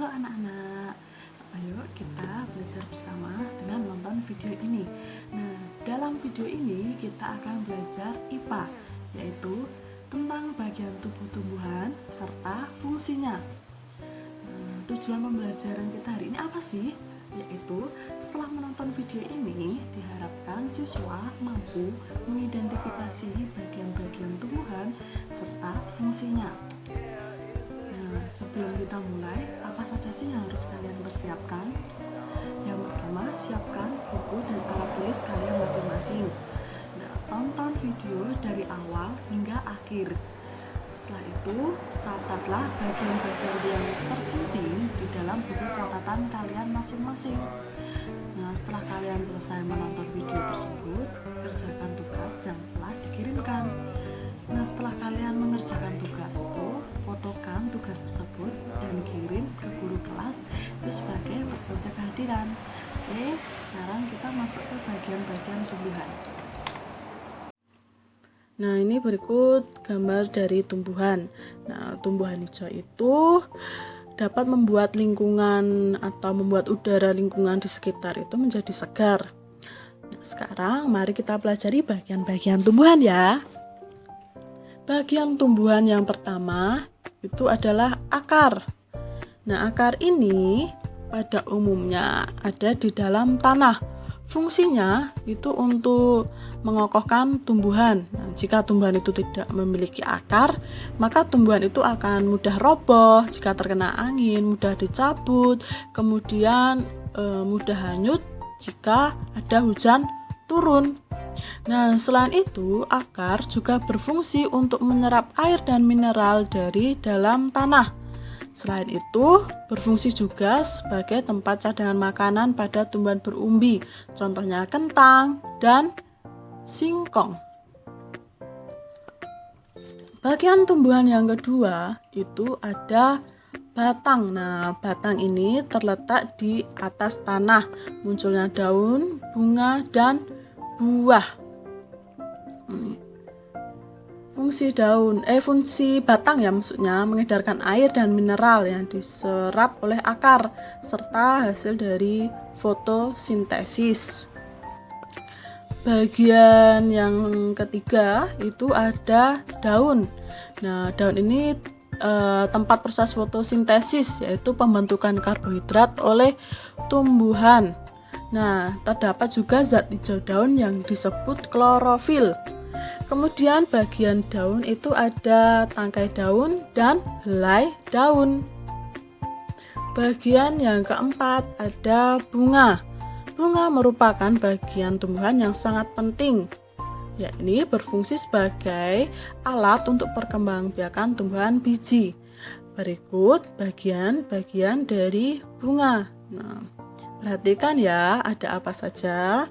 Halo anak-anak, ayo kita belajar bersama dengan menonton video ini. Nah, dalam video ini kita akan belajar IPA, yaitu tentang bagian tubuh tumbuhan serta fungsinya. Tujuan pembelajaran kita hari ini apa sih? Yaitu setelah menonton video ini diharapkan siswa mampu mengidentifikasi bagian-bagian tumbuhan serta fungsinya. Sebelum kita mulai, apa saja sih yang harus kalian persiapkan? Yang pertama, siapkan buku dan alat tulis kalian masing-masing. Nah, tonton video dari awal hingga akhir. Setelah itu, catatlah bagian-bagian yang terpenting di dalam buku catatan kalian masing-masing. Nah, setelah kalian selesai menonton video tersebut, kerjakan tugas yang telah dikirimkan. Nah, setelah kalian mengerjakan tugas itu, fotokan tugas tersebut dan kirim ke guru kelas itu sebagai persenja kehadiran. Oke, sekarang kita masuk ke bagian-bagian tumbuhan. Nah, ini berikut gambar dari tumbuhan. Nah, tumbuhan hijau itu dapat membuat lingkungan atau membuat udara lingkungan di sekitar itu menjadi segar. Nah, sekarang mari kita pelajari bagian-bagian tumbuhan ya. Bagian tumbuhan yang pertama itu adalah akar. Nah, akar ini pada umumnya ada di dalam tanah. Fungsinya itu untuk mengokohkan tumbuhan. Nah, jika tumbuhan itu tidak memiliki akar, maka tumbuhan itu akan mudah roboh jika terkena angin, mudah dicabut, kemudian mudah hanyut jika ada hujan turun. Nah, selain itu, akar juga berfungsi untuk menyerap air dan mineral dari dalam tanah. Selain itu, berfungsi juga sebagai tempat cadangan makanan pada tumbuhan berumbi, contohnya kentang dan singkong. Bagian tumbuhan yang kedua itu ada batang. Nah, batang ini terletak di atas tanah, munculnya daun, bunga, dan buah. Fungsi batang ya maksudnya mengedarkan air dan mineral yang diserap oleh akar serta hasil dari fotosintesis. Bagian yang ketiga itu ada daun. Nah, daun ini tempat proses fotosintesis, yaitu pembentukan karbohidrat oleh tumbuhan. Nah, terdapat juga zat hijau daun yang disebut klorofil. Kemudian bagian daun itu ada tangkai daun dan helai daun. Bagian yang keempat ada bunga. Bunga merupakan bagian tumbuhan yang sangat penting, yakni berfungsi sebagai alat untuk perkembangbiakan tumbuhan biji. Berikut bagian-bagian dari bunga. Nah, perhatikan ya, ada apa saja.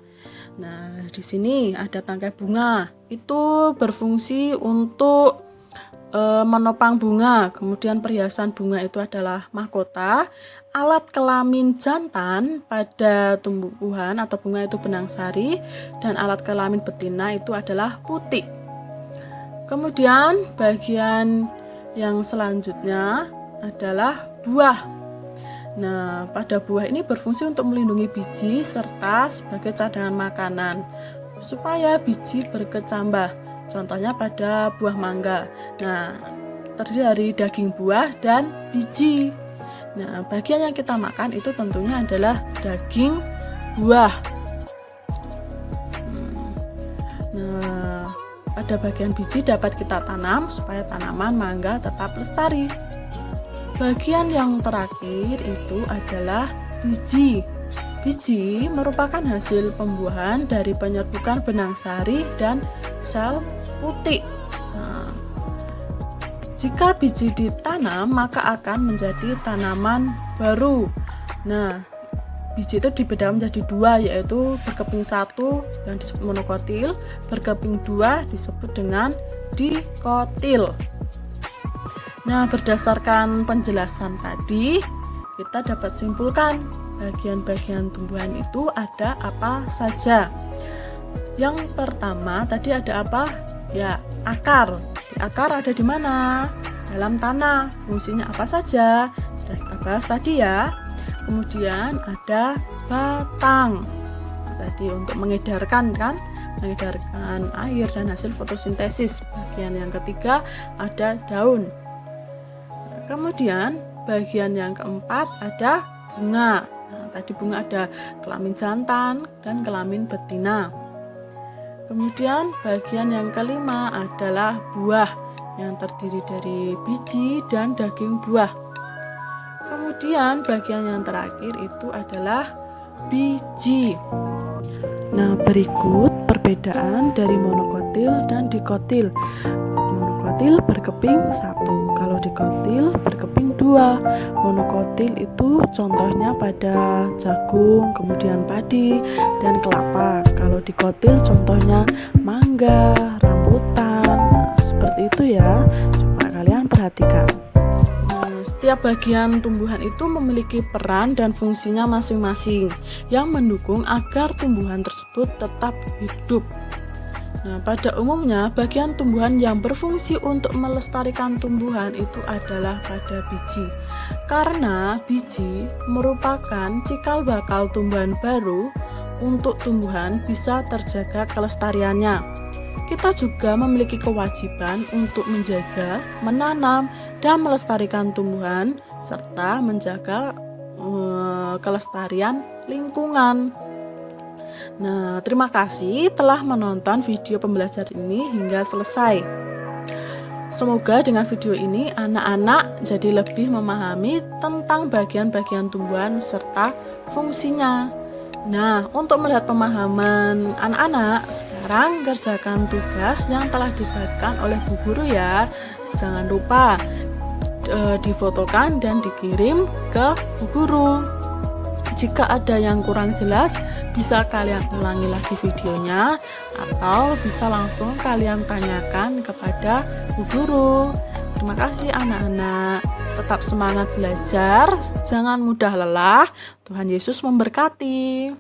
Nah, di sini ada tangkai bunga. Itu berfungsi untuk menopang bunga. Kemudian perhiasan bunga itu adalah mahkota. Alat kelamin jantan pada tumbuhan atau bunga itu benang sari, dan alat kelamin betina itu adalah putik. Kemudian bagian yang selanjutnya adalah buah. Nah, pada buah ini berfungsi untuk melindungi biji serta sebagai cadangan makanan supaya biji berkecambah. Contohnya pada buah mangga. Nah, terdiri dari daging buah dan biji. Nah, bagian yang kita makan itu tentunya adalah daging buah. Nah, pada bagian biji dapat kita tanam supaya tanaman mangga tetap lestari. Bagian yang terakhir itu adalah biji. Biji merupakan hasil pembuahan dari penyerbukan benang sari dan sel putik. Nah, jika biji ditanam, maka akan menjadi tanaman baru. Nah, biji itu dibedah menjadi dua, yaitu berkeping satu yang disebut monokotil, berkeping dua disebut dengan dikotil. Nah, berdasarkan penjelasan tadi, kita dapat simpulkan bagian-bagian tumbuhan itu ada apa saja. Yang pertama tadi ada apa? Ya, akar. Akar ada di mana? Dalam tanah. Fungsinya apa saja? Sudah kita bahas tadi ya. Kemudian ada batang. Tadi untuk mengedarkan air dan hasil fotosintesis. Bagian yang ketiga ada daun. Kemudian bagian yang keempat ada bunga. Tadi bunga ada kelamin jantan dan kelamin betina. Kemudian bagian yang kelima adalah buah yang terdiri dari biji dan daging buah. Kemudian bagian yang terakhir itu adalah biji. Nah, berikut perbedaan dari monokotil dan dikotil. Monokotil berkeping 1, kalau dikotil berkeping 2. Monokotil itu contohnya pada jagung, kemudian padi, dan kelapa. Kalau dikotil contohnya mangga, rambutan. Nah, seperti itu ya. Coba kalian perhatikan. Setiap bagian tumbuhan itu memiliki peran dan fungsinya masing-masing yang mendukung agar tumbuhan tersebut tetap hidup. Nah, pada umumnya bagian tumbuhan yang berfungsi untuk melestarikan tumbuhan itu adalah pada biji. Karena biji merupakan cikal bakal tumbuhan baru untuk tumbuhan bisa terjaga kelestariannya. Kita juga memiliki kewajiban untuk menjaga, menanam, dan melestarikan tumbuhan serta menjaga kelestarian lingkungan. Nah, terima kasih telah menonton video pembelajaran ini hingga selesai. Semoga dengan video ini anak-anak jadi lebih memahami tentang bagian-bagian tumbuhan serta fungsinya. Nah, untuk melihat pemahaman anak-anak, sekarang kerjakan tugas yang telah dibagikan oleh Bu Guru ya. Jangan lupa difotokan dan dikirim ke Bu Guru. Jika ada yang kurang jelas, bisa kalian ulangi lagi videonya atau bisa langsung kalian tanyakan kepada Bu Guru. Terima kasih anak-anak. Tetap semangat belajar, jangan mudah lelah. Tuhan Yesus memberkati.